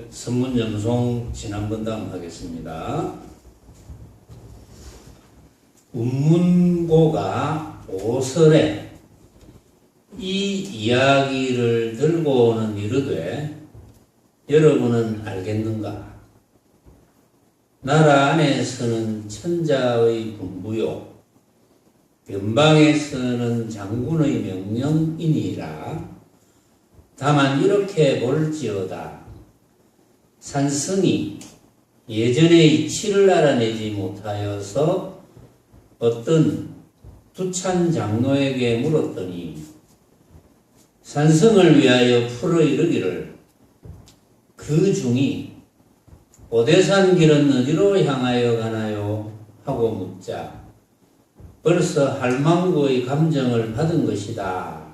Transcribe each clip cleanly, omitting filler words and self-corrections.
선문 염송 지난번담 하겠습니다. 운문고가 오설에 이 이야기를 들고 오는 이르되 여러분은 알겠는가? 나라 안에서는 천자의 분부요 변방에서는 장군의 명령이니라. 다만 이렇게 볼지어다. 산성이 예전의 이치를 알아내지 못하여서 어떤 두찬 장로에게 물었더니 산성을 위하여 풀어 이르기를 그 중이 오대산 길은 어디로 향하여 가나요? 하고 묻자 벌써 할망구의 감정을 받은 것이다.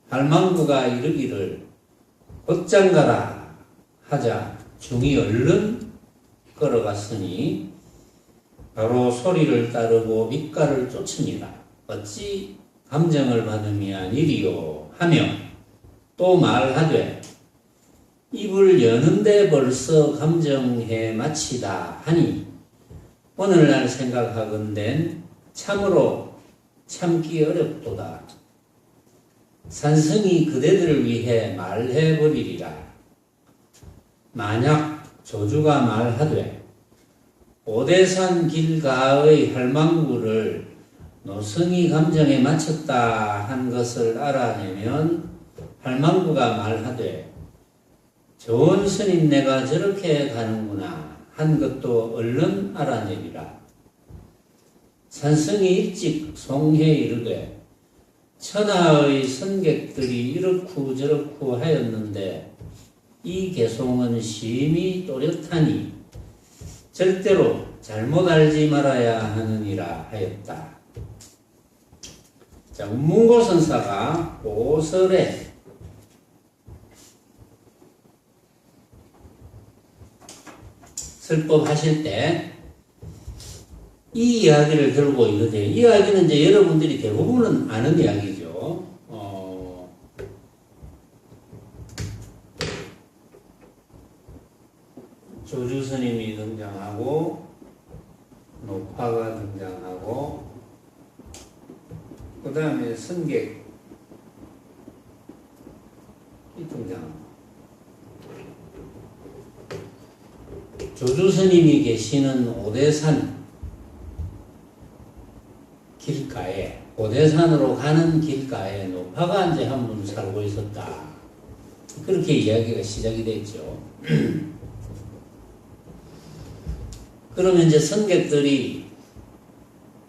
할망구가 이르기를 곧장 가라 하자 중이 얼른 걸어갔으니 바로 소리를 따르고 밑가를 쫓으니라. 어찌 감정을 받음이 아니리요 하며 또 말하되 입을 여는데 벌써 감정해 마치다 하니 오늘날 생각하건대 참으로 참기 어렵도다. 산성이 그대들을 위해 말해버리리라. 만약 조주가 말하되 오대산 길가의 할망구를 노성이 감정에 맞췄다 한 것을 알아내면 할망구가 말하되 좋은 스님 내가 저렇게 가는구나 한 것도 얼른 알아내리라. 산성이 일찍 송해 이르되 천하의 선객들이 이렇고 저렇고 하였는데 이 개송은 심히 또렷하니 절대로 잘못 알지 말아야 하느니라 하였다. 자, 운문고 선사가 오설에 설법하실 때 이 이야기를 들고 있는데 이 이야기는 이제 여러분들이 대부분은 아는 이야기죠. 조주 스님이 등장하고 노파가 등장하고 그 다음에 선객이 등장합니다. 조주 스님이 계시는 오대산 길가에 오대산으로 가는 길가에 노파가 이제 한 분 살고 있었다. 그렇게 이야기가 시작이 됐죠. 그러면 이제 선객들이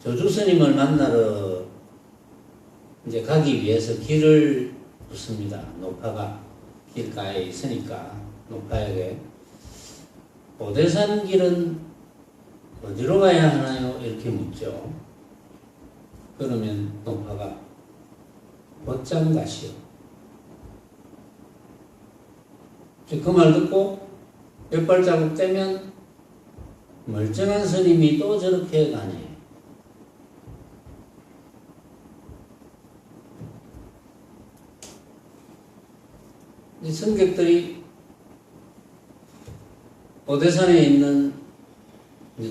조주 스님을 만나러 이제 가기 위해서 길을 묻습니다. 노파가 길가에 있으니까 노파에게 오대산 길은 어디로 가야 하나요? 이렇게 묻죠. 그러면 노파가 곧장 가시오. 그 말 듣고 몇 발자국 떼면 멀쩡한 스님이 또 저렇게 가네. 이 선객들이 오대산에 있는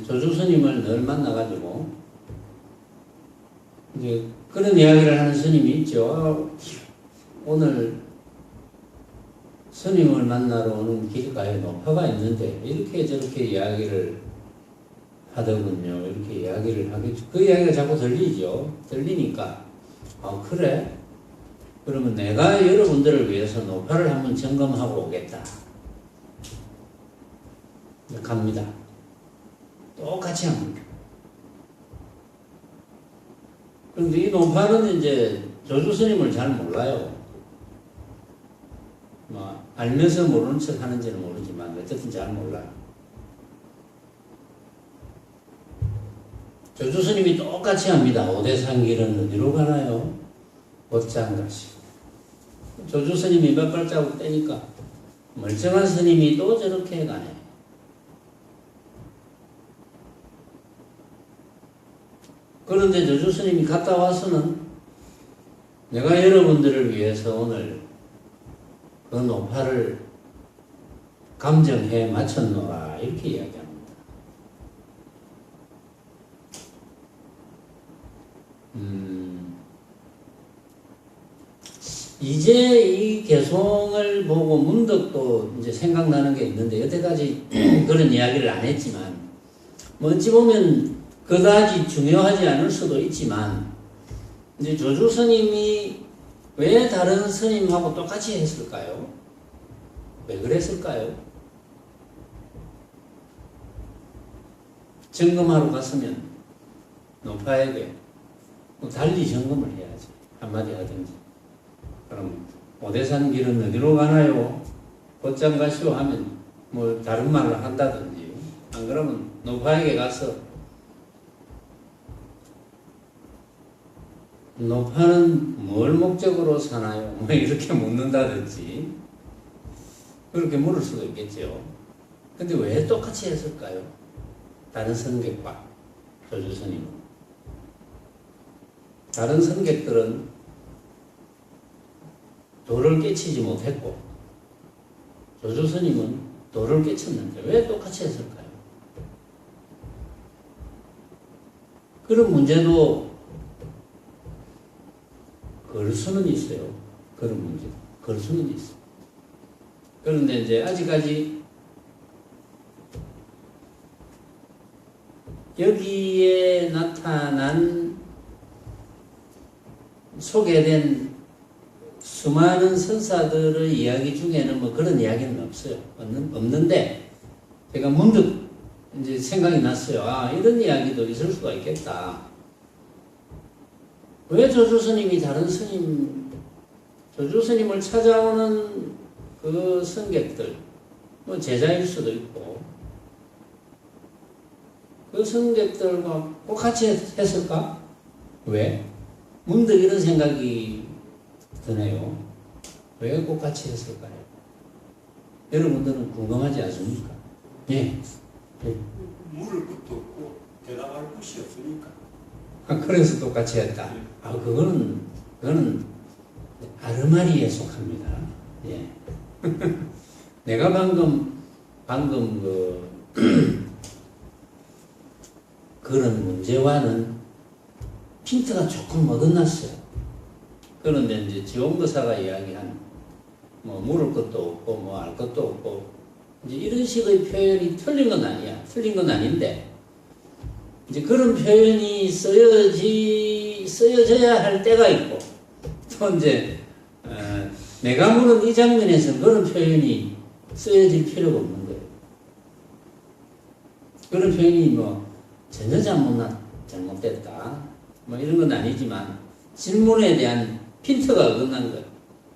조주 스님을 늘 만나가지고 이제 그런 이야기를 하는 스님이 있죠. 오늘 스님을 만나러 오는 길가에 노파가 있는데 이렇게 저렇게 이야기를 하더군요. 이렇게 이야기를 하겠죠. 그 이야기가 자꾸 들리죠. 들리니까 그래? 그러면 내가 여러분들을 위해서 노파를 한번 점검하고 오겠다. 갑니다. 똑같이 합니다. 그런데 이 노파는 이제 조주 스님을 잘 몰라요. 알면서 모르는 척 하는지는 모르지만 어쨌든 잘 몰라요. 조주 스님이 똑같이 합니다. 오대산 길은 어디로 가나요? 곧장 가시오. 조주 스님이 몇 발자국 떼니까 멀쩡한 스님이 또 저렇게 가네. 그런데 조주 스님이 갔다 와서는 내가 여러분들을 위해서 오늘 그 노파를 감정해 맞췄노라 이렇게 이야기합니다. 이제 이 개송을 보고 문득 또 이제 생각나는 게 있는데 여태까지 그런 이야기를 안 했지만 뭐 어찌 보면 그다지 중요하지 않을 수도 있지만 이제 조주 스님이 왜 다른 스님하고 똑같이 했을까요? 왜 그랬을까요? 점검하러 갔으면 노파에게 뭐 달리 점검을 해야지. 한마디 하든지. 그럼 오대산 길은 어디로 가나요? 곧장 가시오 하면 뭐 다른 말을 한다든지. 안 그러면 노파에게 가서 노파는 뭘 목적으로 사나요? 뭐 이렇게 묻는다든지. 그렇게 물을 수도 있겠죠. 근데 왜 똑같이 했을까요? 다른 선객과 조주 스님은. 다른 선객들은 도를 깨치지 못했고 조주 스님은 도를 깨쳤는데 왜 똑같이 했을까요? 그런 문제도 걸 수는 있어요. 그런 문제. 걸 수는 있어요. 그런데 이제 아직까지 여기에 나타난 소개된 수많은 선사들의 이야기 중에는 뭐 그런 이야기는 없어요. 없는데 제가 문득 이제 생각이 났어요. 아, 이런 이야기도 있을 수가 있겠다. 왜 조주 스님이 다른 스님, 조주 스님을 찾아오는 그 승객들, 뭐 제자일 수도 있고, 그 승객들과 꼭 같이 했을까? 왜? 문득 이런 생각이 드네요. 왜 꼭 같이 했을까요? 여러분들은 궁금하지 않습니까? 예. 예. 물을 것도 없고 대답할 곳이 없으니까. 그래서 똑같이 했다. 아, 그거는 아르마리에 속합니다. 예. 내가 방금 그런 문제와는 핀트가 조금 어긋났어요. 그런데 이제 지원거사가 이야기한 뭐 물을 것도 없고 뭐 알 것도 없고 이제 이런 식의 표현이 틀린 건 아니야. 틀린 건 아닌데 이제 그런 표현이 쓰여져야 할 때가 있고 또 이제 내가 물은 이 장면에서는 그런 표현이 쓰여질 필요가 없는 거예요. 그런 표현이 뭐 전혀 잘못됐다 뭐 이런 건 아니지만 질문에 대한 핀트가 어긋난 거예요.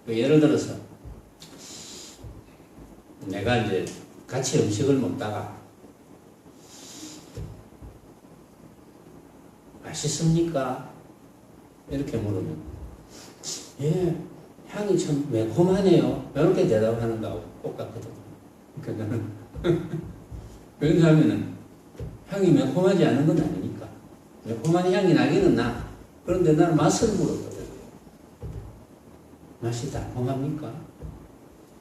예를 들어서 내가 이제 같이 음식을 먹다가 맛있습니까? 이렇게 물으면 예, 향이 참 매콤하네요. 이렇게 대답하는 거하고 똑같거든요. 그거는 왜냐하면은 향이 매콤하지 않은 건 아니니까. 매콤한 향이 나기는 나. 그런데 나는 맛을 물었거든요. 맛이 달콤합니까?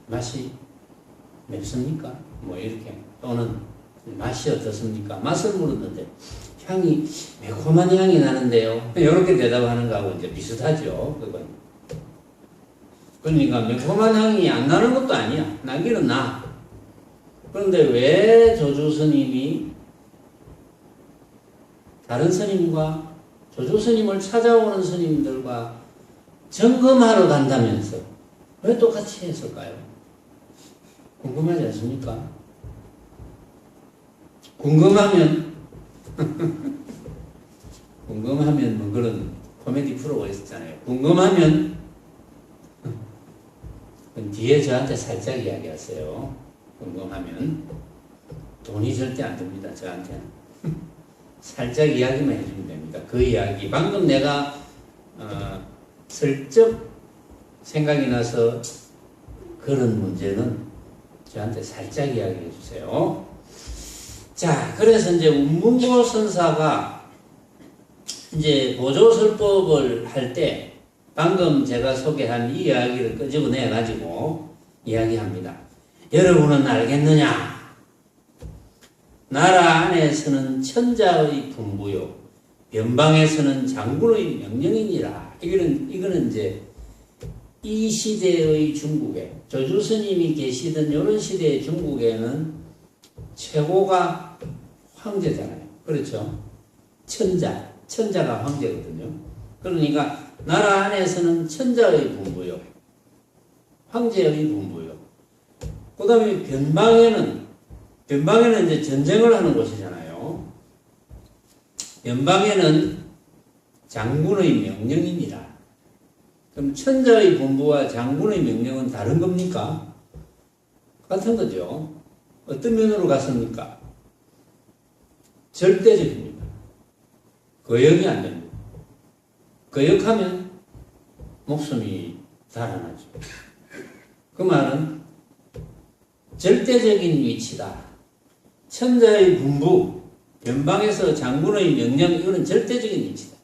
맛이 맵습니까? 뭐 이렇게. 또는 맛이 어떻습니까? 맛을 물었는데 향이 매콤한 향이 나는데요. 이렇게 대답하는 거하고 이제 비슷하죠. 그건. 그러니까 매콤한 향이 안 나는 것도 아니야. 나기는 나. 그런데 왜 조주 스님이 다른 스님과 조주 스님을 찾아오는 스님들과 점검하러 간다면서 왜 똑같이 했을까요? 궁금하지 않습니까? 궁금하면 뭐 그런 코미디 프로가 있었잖아요. 궁금하면 뒤에 저한테 살짝 이야기하세요. 궁금하면 돈이 절대 안 듭니다. 저한테는 살짝 이야기만 해주면 됩니다. 그 이야기 방금 내가 슬쩍 생각이 나서 그런 문제는 저한테 살짝 이야기해 주세요. 자, 그래서 이제 운문보 선사가 이제 보조설법을 할 때 방금 제가 소개한 이 이야기를 끄집어내 가지고 이야기합니다. 여러분은 알겠느냐? 나라 안에서는 천자의 분부요, 변방에서는 장군의 명령이니라. 이거는 이제 이 시대의 중국에, 조주 스님이 계시던 이런 시대의 중국에는 최고가 황제잖아요. 그렇죠? 천자가 황제거든요. 그러니까 나라 안에서는 천자의 분부요, 황제의 분부요. 그 다음에 변방에는 이제 전쟁을 하는 곳이잖아요. 변방에는 장군의 명령입니다. 그럼 천자의 분부와 장군의 명령은 다른 겁니까? 같은 거죠. 어떤 면으로 같습니까? 절대적입니다. 거역이 안 됩니다. 거역하면 목숨이 달아나죠. 그 말은 절대적인 위치다. 천자의 분부, 변방에서 장군의 명령, 이거는 절대적인 위치다.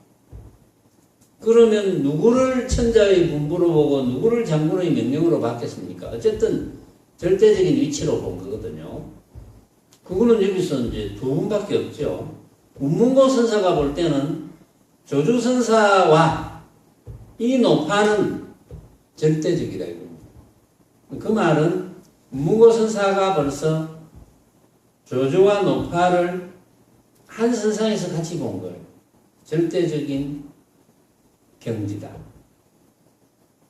그러면 누구를 천자의 분부로 보고 누구를 장군의 명령으로 받겠습니까? 어쨌든 절대적인 위치로 본 거거든요. 그거는 여기서 이제 두 분밖에 없죠. 운문고 선사가 볼 때는 조주 선사와 이 노파는 절대적이다 이겁니다. 그 말은 운문고 선사가 벌써 조주와 노파를 한 선상에서 같이 본 거예요. 절대적인 경지다.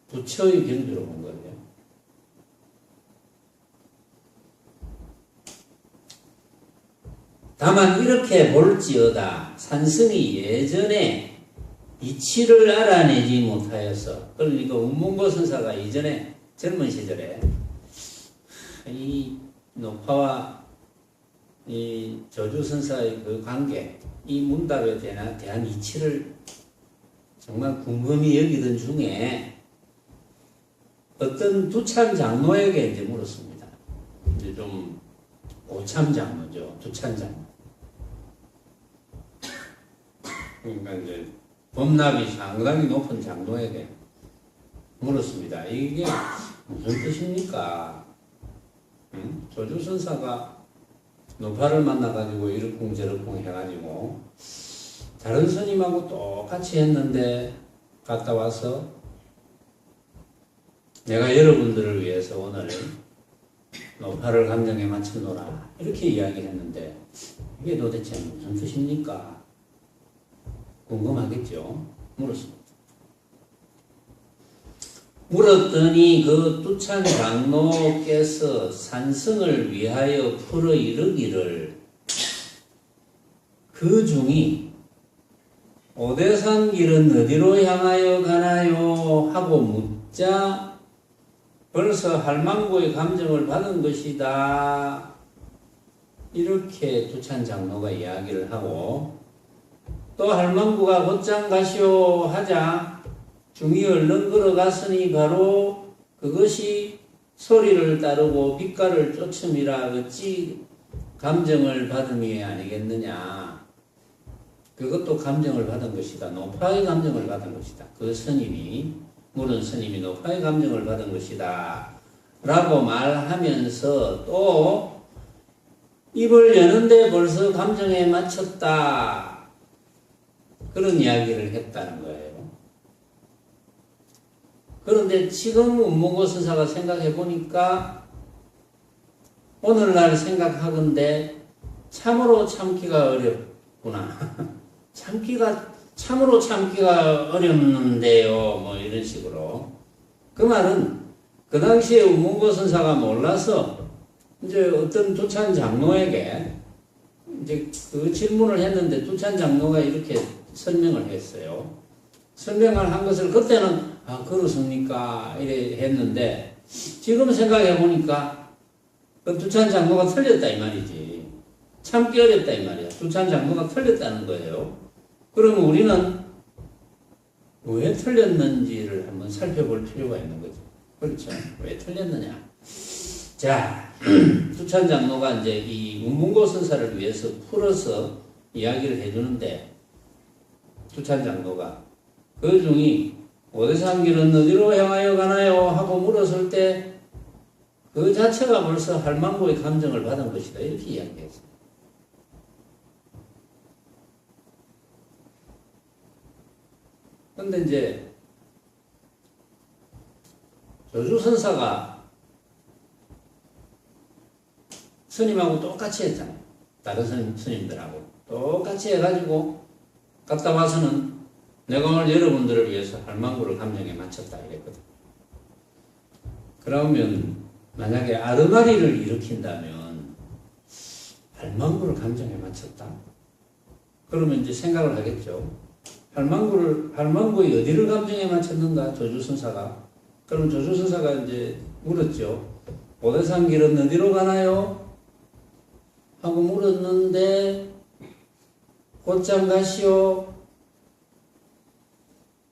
부처의 경지로 본 거예요. 다만 이렇게 볼지어다 산승이 예전에 이치를 알아내지 못하여서, 그러니까 운문고 선사가 이전에 젊은 시절에 이 노파와 이 조주 선사의 그 관계, 이 문답에 대한 이치를 정말 궁금히 여기던 중에 어떤 두찬 장로에게 이제 물었습니다. 이제 좀 고참 장로죠. 두찬 장로. 그러니까 이제 법납이 상당히 높은 장로에게 물었습니다. 이게 무슨 뜻입니까? 조주 선사가 노파를 만나가지고 이러쿵저러쿵 해가지고 다른 스님하고 똑같이 했는데 갔다 와서 내가 여러분들을 위해서 오늘 노파를 감정에 맞춰놓으라 이렇게 이야기했는데 이게 도대체 무슨 뜻입니까? 궁금하겠죠? 물었습니다. 물었더니 그 두찬 장로께서 산승을 위하여 풀어 이르기를 그 중이 오대산 길은 어디로 향하여 가나요? 하고 묻자 벌써 할망구의 감정을 받은 것이다. 이렇게 두찬 장로가 이야기를 하고 또 할망구가 곧장 가시오 하자 중이 얼른 걸어갔으니 바로 그것이 소리를 따르고 빛깔을 쫓음이라 어찌 감정을 받음이 아니겠느냐. 그것도 감정을 받은 것이다. 노파의 감정을 받은 것이다. 그 스님이, 물은 스님이 노파의 감정을 받은 것이다 라고 말하면서 또 입을 여는데 벌써 감정에 맞췄다. 그런 이야기를 했다는 거예요. 그런데 지금 운문고 선사가 생각해 보니까 오늘날 생각하건대 참으로 참기가 어렵구나. 참으로 참기가 어렵는데요. 뭐 이런 식으로. 그 말은 그 당시에 운문고 선사가 몰라서 이제 어떤 두찬 장로에게 이제 그 질문을 했는데 두찬 장로가 이렇게 설명을 했어요. 설명을 한 것을 그때는 그렇습니까? 이래 했는데 지금 생각해 보니까 그 두찬 장로가 틀렸다 이 말이지. 참기 어렵다 이 말이야. 두찬 장로가 틀렸다는 거예요. 그러면 우리는 왜 틀렸는지를 한번 살펴볼 필요가 있는 거죠. 그렇죠? 왜 틀렸느냐? 자, 두찬 장로가 이제 이 운문고 선사를 위해서 풀어서 이야기를 해주는데 두찬 장로가 그 중이 오대산 길은 어디로 향하여 가나요? 하고 물었을 때 그 자체가 벌써 할망구의 감정을 받은 것이다. 이렇게 이야기했어요. 근데 이제 조주선사가 스님하고 똑같이 했잖아요. 다른 스님들하고 똑같이 해가지고 갔다 와서는 내가 오늘 여러분들을 위해서 할망구를 감정에 맞췄다 이랬거든. 그러면 만약에 아르마리를 일으킨다면 할망구를 감정에 맞췄다? 그러면 이제 생각을 하겠죠. 할망구의 어디를 감정에 맞췄는가? 조주선사가. 그럼 조주선사가 이제 물었죠. 오대산 길은 어디로 가나요? 하고 물었는데 곧장 가시오.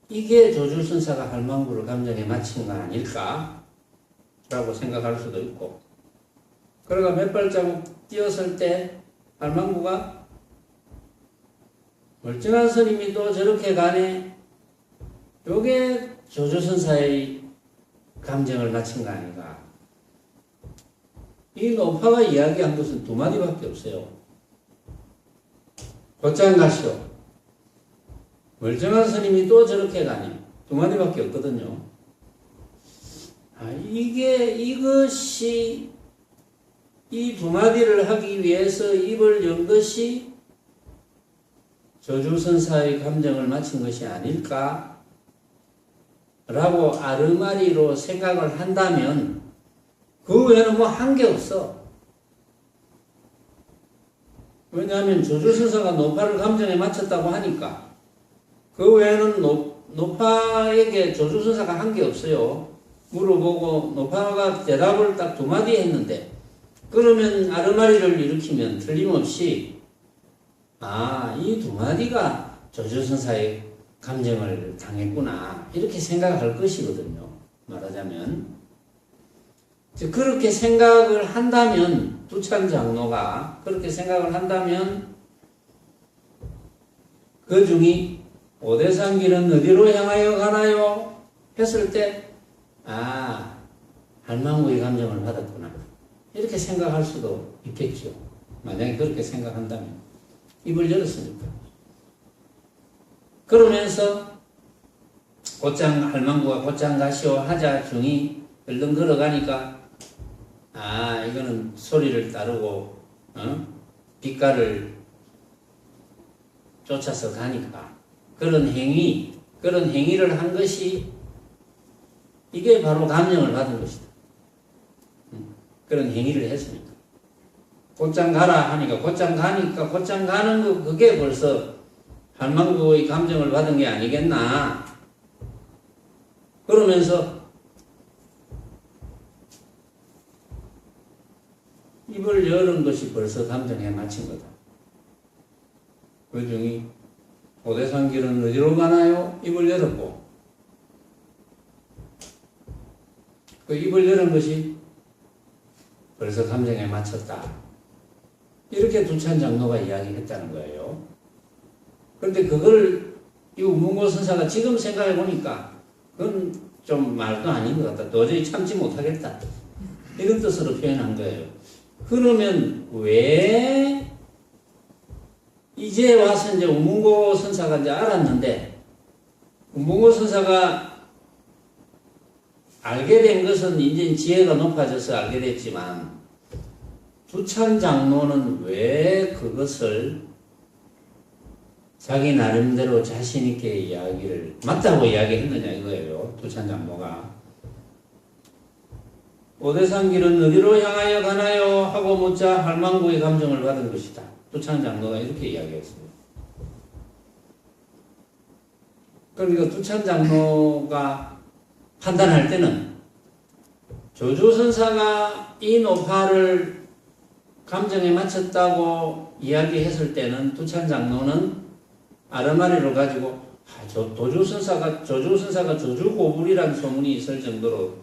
이게 조주선사가 할망구를 감정에 맞춘 거 아닐까? 라고 생각할 수도 있고, 그러가 몇 발자국 뛰었을 때 할망구가 멀쩡한 스님이 또 저렇게 가네. 요게 조주선사의 감정을 맞춘 거 아닌가? 이 노파가 이야기한 것은 두 마디밖에 없어요. 곧장 가시오. 멀쩡한 스님이 또 저렇게 가니. 두 마디밖에 없거든요. 이것이 이 두 마디를 하기 위해서 입을 연 것이 조주선사의 감정을 맞춘 것이 아닐까? 라고 아르마리로 생각을 한다면 그 외에는 뭐 한 게 없어. 왜냐하면 조주선사가 노파를 감정에 맞췄다고 하니까 그 외에는 노파에게 조주선사가 한 게 없어요. 물어보고 노파가 대답을 딱 두 마디 했는데, 그러면 아르마리를 일으키면 틀림없이 이 두 마디가 조주선사의 감정을 당했구나 이렇게 생각할 것이거든요. 말하자면 그렇게 생각을 한다면, 두찬 장로가 그렇게 생각을 한다면 그 중이 오대산 길은 어디로 향하여 가나요? 했을 때 할망구의 감정을 받았구나 이렇게 생각할 수도 있겠죠. 만약에 그렇게 생각한다면. 입을 열었으니까. 그러면서 할망구가 곧장 가시오 하자 중이 얼른 걸어가니까 이거는 소리를 따르고 빛깔을 쫓아서 가니까 그런 행위를 한 것이 이게 바로 감정을 받은 것이다. 그런 행위를 했으니까. 곧장 가라 하니까 곧장 가니까 곧장 가는 거 그게 벌써 할망구의 감정을 받은 게 아니겠나. 그러면서 입을 열은 것이 벌써 감정에 맞힌 거다. 그 중이 오대산 길은 어디로 가나요? 입을 열었고 그 입을 열은 것이 벌써 감정에 맞췄다. 이렇게 두찬 장로가 이야기했다는 거예요. 그런데 그걸 이 우문고 선사가 지금 생각해 보니까 그건 좀 말도 아닌 것 같다. 도저히 참지 못하겠다. 이런 뜻으로 표현한 거예요. 그러면 왜 이제 와서 이제 우문고 선사가 이제 알았는데, 우문고 선사가 알게 된 것은 이제 지혜가 높아져서 알게 됐지만, 두찬 장로는 왜 그것을 자기 나름대로 자신있게 이야기를 맞다고 이야기했느냐 이거예요. 두찬 장로가 오대산 길은 어디로 향하여 가나요? 하고 묻자 할망구의 감정을 받은 것이다. 두찬 장로가 이렇게 이야기했어요. 그러니까 두찬 장로가 판단할 때는 조주선사가 이 노파를 감정에 맞췄다고 이야기했을 때는 두찬 장로는 아르마리를 가지고 조주선사가 조주고불이라는 소문이 있을 정도로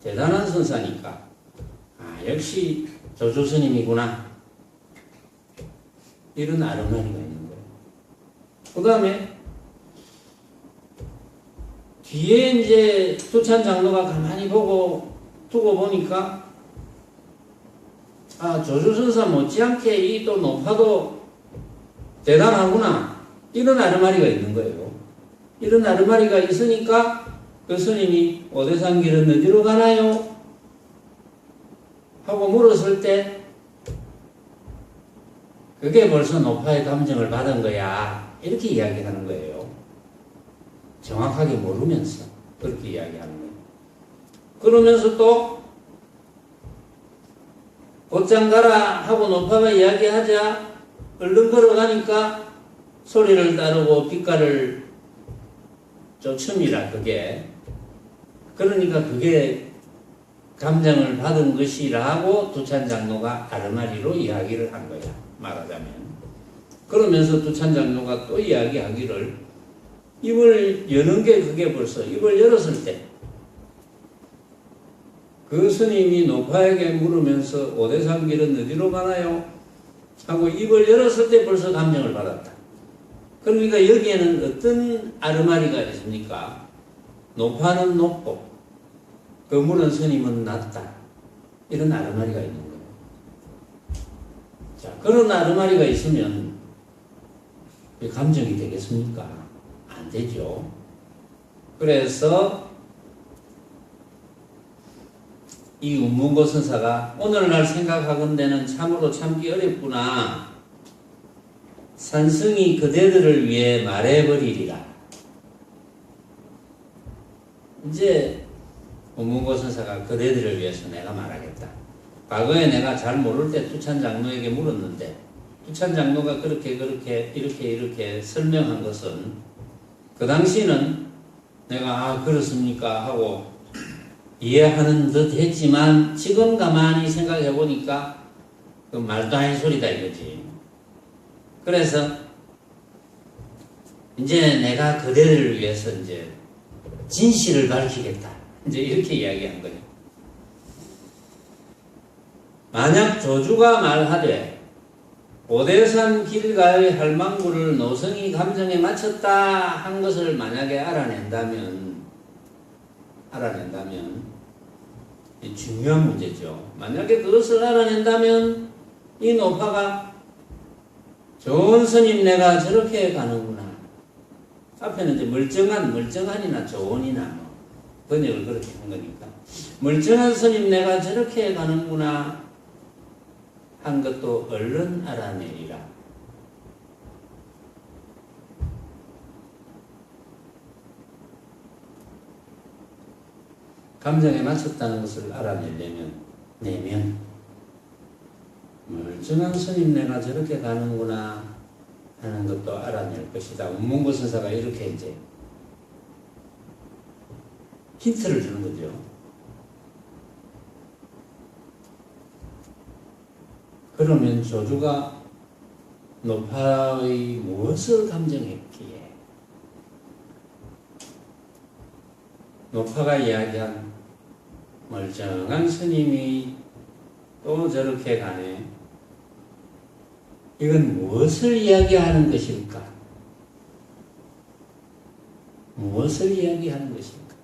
대단한 선사니까 역시 조주스님이구나 이런 아르마리가 있는 거예요. 그 다음에 뒤에 이제 두찬 장로가 가만히 두고 보니까 아, 조주선사 못지않게 이 또 노파도 대단하구나. 이런 아르마리가 있는 거예요. 이런 아르마리가 있으니까 그 스님이 오대산 길은 어디로 가나요? 하고 물었을 때 그게 벌써 노파의 감정을 받은 거야. 이렇게 이야기하는 거예요. 정확하게 모르면서 그렇게 이야기하는 거예요. 그러면서 또 곧장 가라 하고 노파가 이야기하자 얼른 걸어가니까 소리를 따르고 빛깔을 쫓음이라 그게. 그러니까 그게 감정을 받은 것이라고 두찬장로가 아르마리로 이야기를 한 거야. 말하자면. 그러면서 두찬장로가 또 이야기하기를 입을 여는 게 그게 벌써 입을 열었을 때 그 스님이 노파에게 물으면서 오대산 길은 어디로 가나요? 하고 입을 열었을 때 벌써 감정을 받았다. 그러니까 여기에는 어떤 아르마리가 있습니까? 노파는 높고 그 물은 스님은 낮다. 이런 아르마리가 있는 거예요. 자, 그런 아르마리가 있으면 감정이 되겠습니까? 안 되죠. 그래서 이 운문고 선사가 오늘날 생각하건대는 참으로 참기 어렵구나. 산승이 그대들을 위해 말해버리리라. 이제 운문고 선사가 그대들을 위해서 내가 말하겠다. 과거에 내가 잘 모를 때 투찬장로에게 물었는데 투찬장로가 이렇게 설명한 것은 그 당시는 내가 그렇습니까 하고 이해하는 듯 했지만 지금 가만히 생각해 보니까 그 말도 아닌 소리다 이거지. 그래서 이제 내가 그대를 위해서 이제 진실을 밝히겠다. 이제 이렇게 이야기한 거예요. 만약 조주가 말하되 오대산 길가의 할망구를 노성이 감정에 맞췄다 한 것을 만약에 알아낸다면 이 중요한 문제죠. 만약에 그것을 알아낸다면 이 노파가 좋은 스님 내가 저렇게 가는구나. 앞에는 이제 멀쩡한이나 좋은이나 뭐 번역을 그렇게 한 거니까 멀쩡한 스님 내가 저렇게 가는구나 한 것도 얼른 알아내리라. 감정에 맞췄다는 것을 알아내려면 멀쩡한 스님 내가 저렇게 가는구나 하는 것도 알아낼 것이다. 운문고 선사가 이렇게 이제 힌트를 주는 거죠. 그러면 조주가 노파의 무엇을 감정했기에 노파가 이야기한 멀쩡한 스님이 또 저렇게 가네. 이건 무엇을 이야기하는 것일까? 무엇을 이야기하는 것일까?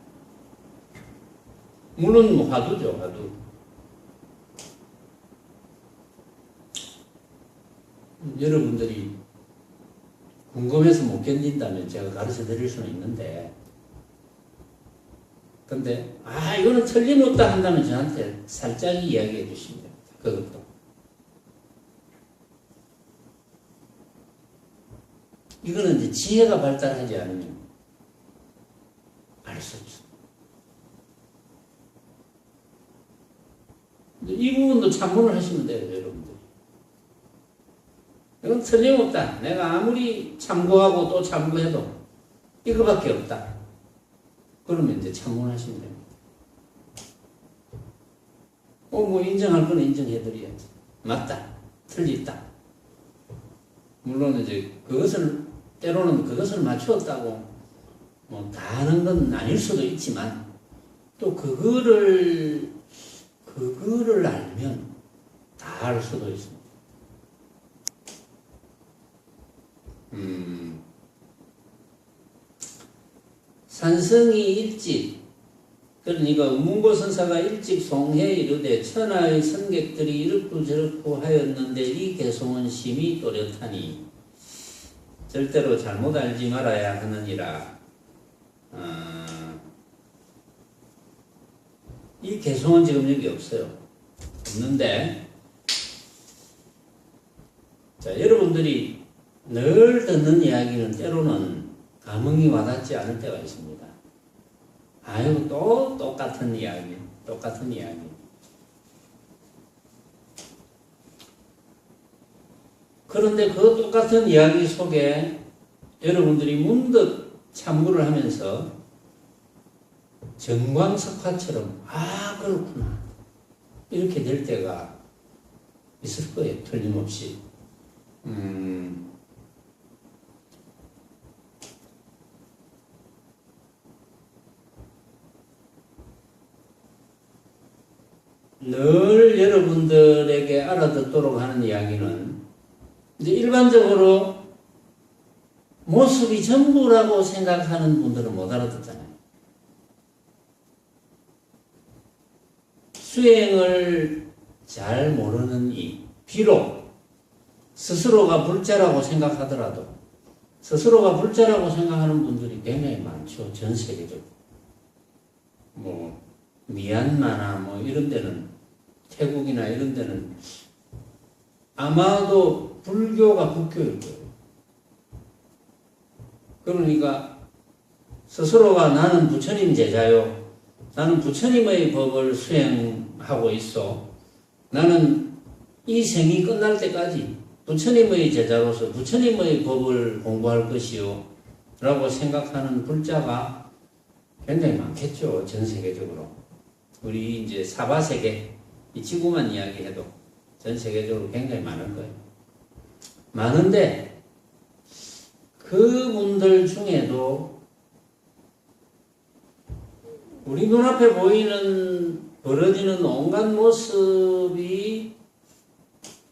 물론 화두죠, 화두. 여러분들이 궁금해서 못 견딘다면 제가 가르쳐 드릴 수는 있는데, 근데 이거는 틀림없다 한다면 저한테 살짝 이야기해 주시면 됩니다. 그것도. 이거는 이제 지혜가 발달하지 않으면 알 수 없어. 이 부분도 참고를 하시면 돼요, 여러분들. 이건 틀림없다. 내가 아무리 참고하고 또 참고해도 이거밖에 없다. 그러면 이제 참고하시면 됩니다. 뭐 인정할 거는 인정해드려야지. 맞다. 틀렸다. 물론 이제 때로는 그것을 맞추었다고 뭐 다 하는 건 아닐 수도 있지만 또 그거를 알면 다 알 수도 있습니다. 산성이 일짓 그러니까 문고 선사가 일찍 송해 이르되 천하의 선객들이 이렇고 저렇고 하였는데 이 개송은 심히 또렷하니 절대로 잘못 알지 말아야 하느니라. 이 개송은 지금 여기 없어요. 없는데, 자, 여러분들이 늘 듣는 이야기는 때로는 감흥이 와닿지 않을 때가 있습니다. 아유, 또 똑같은 이야기, 똑같은 이야기. 그런데 그 똑같은 이야기 속에 여러분들이 문득 참고를 하면서 정광석화처럼 아 그렇구나 이렇게 될 때가 있을 거예요. 틀림없이. 늘 여러분들에게 알아듣도록 하는 이야기는 이제 일반적으로 모습이 전부라고 생각하는 분들은 못 알아듣잖아요. 수행을 잘 모르는 비록 스스로가 불자라고 생각하더라도 스스로가 불자라고 생각하는 분들이 굉장히 많죠. 전 세계적으로. 뭐 미얀마나 뭐 이런 데는 태국이나 이런 데는 아마도 불교가 국교일 거예요. 그러니까 스스로가 나는 부처님 제자요. 나는 부처님의 법을 수행하고 있어. 나는 이 생이 끝날 때까지 부처님의 제자로서 부처님의 법을 공부할 것이요. 라고 생각하는 불자가 굉장히 많겠죠. 전 세계적으로. 우리 이제 사바세계, 이 지구만 이야기해도 전 세계적으로 굉장히 많을 거예요. 많은데 그분들 중에도 우리 눈앞에 보이는 벌어지는 온갖 모습이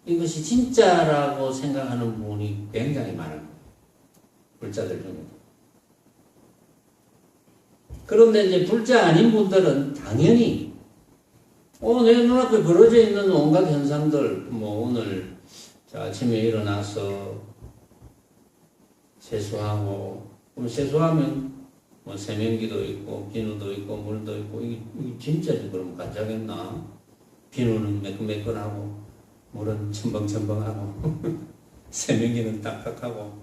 이것이 진짜라고 생각하는 분이 굉장히 많아요. 불자들 중에도. 그런데 이제 불자 아닌 분들은 당연히 내 눈앞에 벌어져 있는 온갖 현상들, 뭐 오늘 아침에 일어나서 세수하고, 세수하면 뭐 세면기도 있고 비누도 있고 물도 있고 이게 진짜지 그럼 가짜겠나? 비누는 매끈매끈하고 물은 첨벙첨벙하고 세면기는 딱딱하고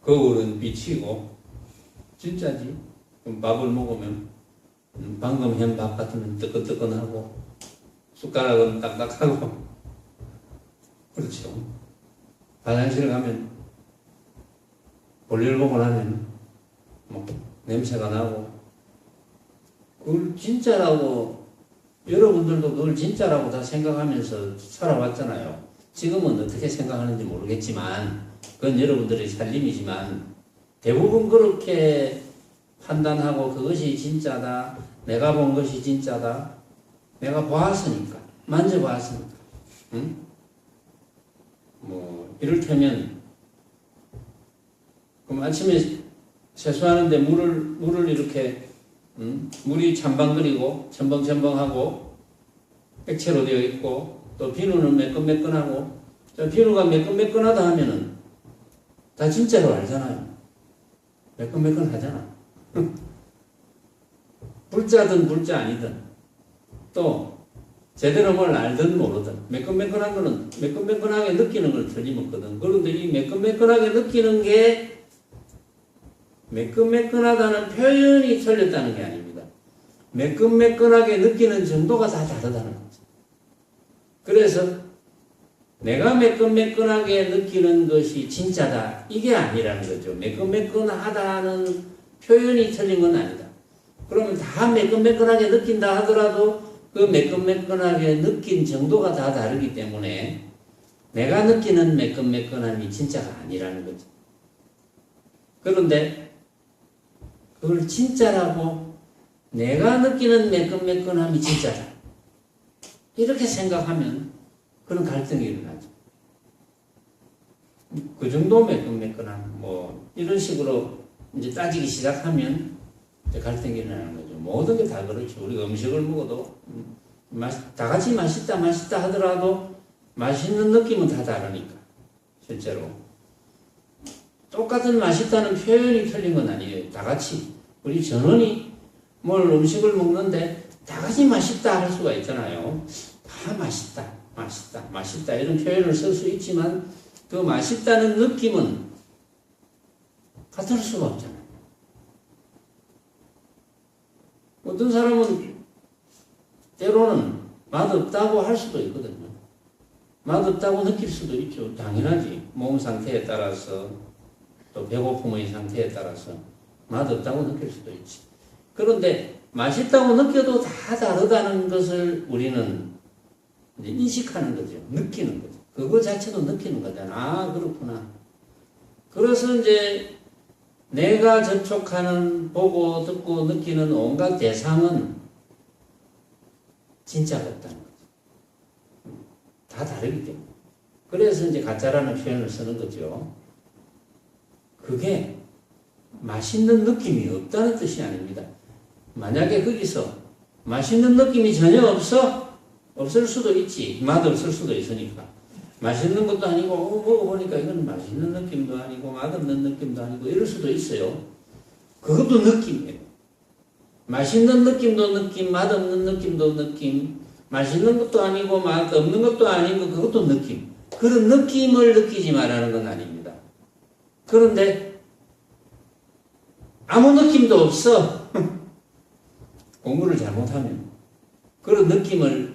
거울은 비치고 진짜지. 그럼 밥을 먹으면 방금 한 밥 같으면 뜨끈뜨끈하고 숟가락은 딱딱하고 그렇죠. 화장실 가면 볼일 보고 나면 뭐 냄새가 나고 그걸 진짜라고 여러분들도 그걸 진짜라고 다 생각하면서 살아왔잖아요. 지금은 어떻게 생각하는지 모르겠지만 그건 여러분들의 살림이지만 대부분 그렇게 판단하고 그것이 진짜다. 내가 본 것이 진짜다. 내가 보았으니까. 만져보았으니까. 응? 뭐 이를테면 그럼 아침에 세수하는데 물을 이렇게 물이 찬방거리고 첨벙첨벙하고 액체로 되어 있고 또 비누는 매끈매끈하고 비누가 매끈매끈하다 하면은 다 진짜로 알잖아요. 매끈매끈하잖아. 불자든 불자 아니든 또 제대로 뭘 알든 모르든 매끈매끈한 거는 매끈매끈하게 느끼는 걸 틀림없거든. 그런데 이 매끈매끈하게 느끼는 게 매끈매끈하다는 표현이 틀렸다는 게 아닙니다. 매끈매끈하게 느끼는 정도가 다 다르다는 거죠. 그래서 내가 매끈매끈하게 느끼는 것이 진짜다. 이게 아니라는 거죠. 매끈매끈하다는 표현이 틀린 건 아니다. 그러면 다 매끈매끈하게 느낀다 하더라도 그 매끈매끈하게 느낀 정도가 다 다르기 때문에 내가 느끼는 매끈매끈함이 진짜가 아니라는 거죠. 그런데 그걸 진짜라고 내가 느끼는 매끈매끈함이 진짜다. 이렇게 생각하면 그런 갈등이 일어나죠. 그 정도 매끈매끈함, 뭐, 이런 식으로 이제 따지기 시작하면 이제 갈등이 일어나는 거죠. 모든 게 다 그렇죠. 우리가 음식을 먹어도 다 같이 맛있다 하더라도 맛있는 느낌은 다 다르니까 실제로 똑같은 맛있다는 표현이 틀린 건 아니에요. 다 같이 우리 전원이 뭘 음식을 먹는데 다 같이 맛있다 할 수가 있잖아요. 다 맛있다 이런 표현을 쓸 수 있지만 그 맛있다는 느낌은 같을 수가 없잖아요. 어떤 사람은 때로는 맛없다고 할 수도 있거든요. 맛없다고 느낄 수도 있죠. 당연하지. 몸 상태에 따라서 또 배고픔의 상태에 따라서 맛없다고 느낄 수도 있지. 그런데 맛있다고 느껴도 다 다르다는 것을 우리는 이제 인식하는 거죠. 느끼는 거죠. 그거 자체도 느끼는 거잖아. 아, 그렇구나. 그래서 이제 내가 접촉하는, 보고, 듣고, 느끼는 온갖 대상은 진짜가 없다는 거죠. 다 다르기 때문에. 그래서 이제 가짜라는 표현을 쓰는 거죠. 그게 맛있는 느낌이 없다는 뜻이 아닙니다. 만약에 거기서 맛있는 느낌이 전혀 없을 수도 있지. 맛없을 수도 있으니까. 맛있는 것도 아니고 먹어보니까 이건 맛있는 느낌도 아니고 맛없는 느낌도 아니고 이럴 수도 있어요. 그것도 느낌이에요. 맛있는 느낌도 느낌, 맛없는 느낌도 느낌, 맛있는 것도 아니고 맛없는 것도 아니고 그것도 느낌. 그런 느낌을 느끼지 말라는 건 아닙니다. 그런데 아무 느낌도 없어. 공부를 잘못하면 그런 느낌을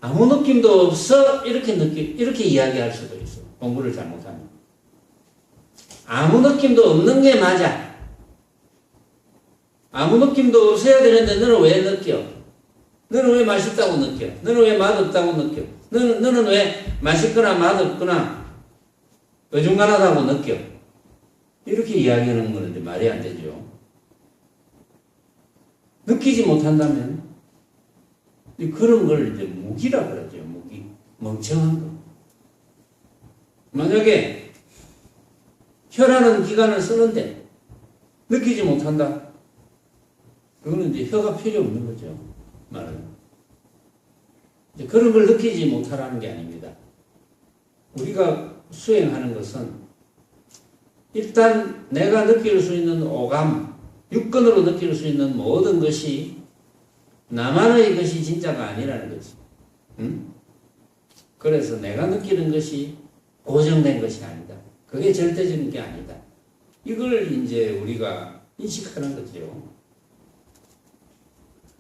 아무 느낌도 없어 이렇게 이야기할 수도 있어. 공부를 잘못하면 아무 느낌도 없는 게 맞아. 아무 느낌도 없어야 되는데 너는 왜 느껴? 너는 왜 맛있다고 느껴? 너는 왜 맛없다고 느껴? 너는 왜 맛있거나 맛없거나 어중간하다고 느껴? 이렇게 이야기하는 거는 이제 말이 안 되죠. 느끼지 못한다면 그런 걸 이제 무기라 그러죠. 무기. 멍청한 거. 만약에 혀라는 기관을 쓰는데 느끼지 못한다. 그거는 이제 혀가 필요 없는 거죠. 말은. 이제 그런 걸 느끼지 못하라는 게 아닙니다. 우리가 수행하는 것은 일단 내가 느낄 수 있는 오감, 육건으로 느낄 수 있는 모든 것이 나만의 것이 진짜가 아니라는 거지. 응? 그래서 내가 느끼는 것이 고정된 것이 아니다. 그게 절대적인 게 아니다. 이걸 이제 우리가 인식하는 거죠.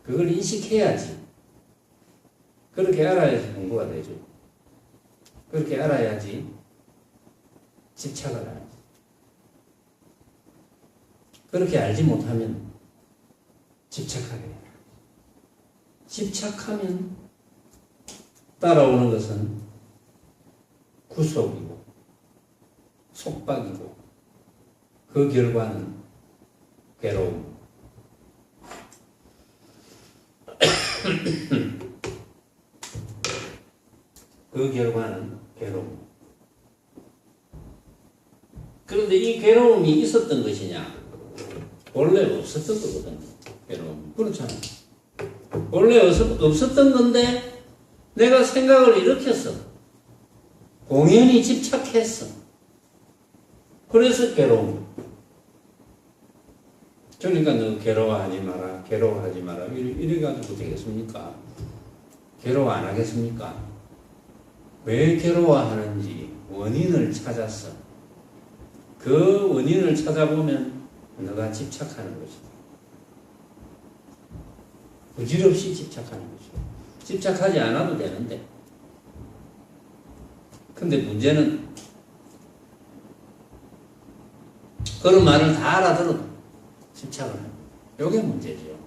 그걸 인식해야지. 그렇게 알아야지 공부가 되죠. 그렇게 알아야지 집착을 하지. 그렇게 알지 못하면 집착하게 돼요. 집착하면 따라오는 것은 구속이고 속박이고 그 결과는 괴로움. 그 결과는 괴로움. 그런데 이 괴로움이 있었던 것이냐? 원래 없었던 거거든요. 괴로움. 그렇잖아요. 원래 없었던 건데 내가 생각을 일으켰어. 공연히 집착했어. 그래서 괴로움. 그러니까 너 괴로워하지 마라. 괴로워하지 마라. 이래가지고 되겠습니까? 괴로워 안 하겠습니까? 왜 괴로워하는지 원인을 찾았어. 그 원인을 찾아보면 너가 집착하는 것이다. 부질없이 집착하는 것이다. 집착하지 않아도 되는데. 근데 문제는 그런 말을 다 알아들어도 집착을 합니다. 이게 문제죠.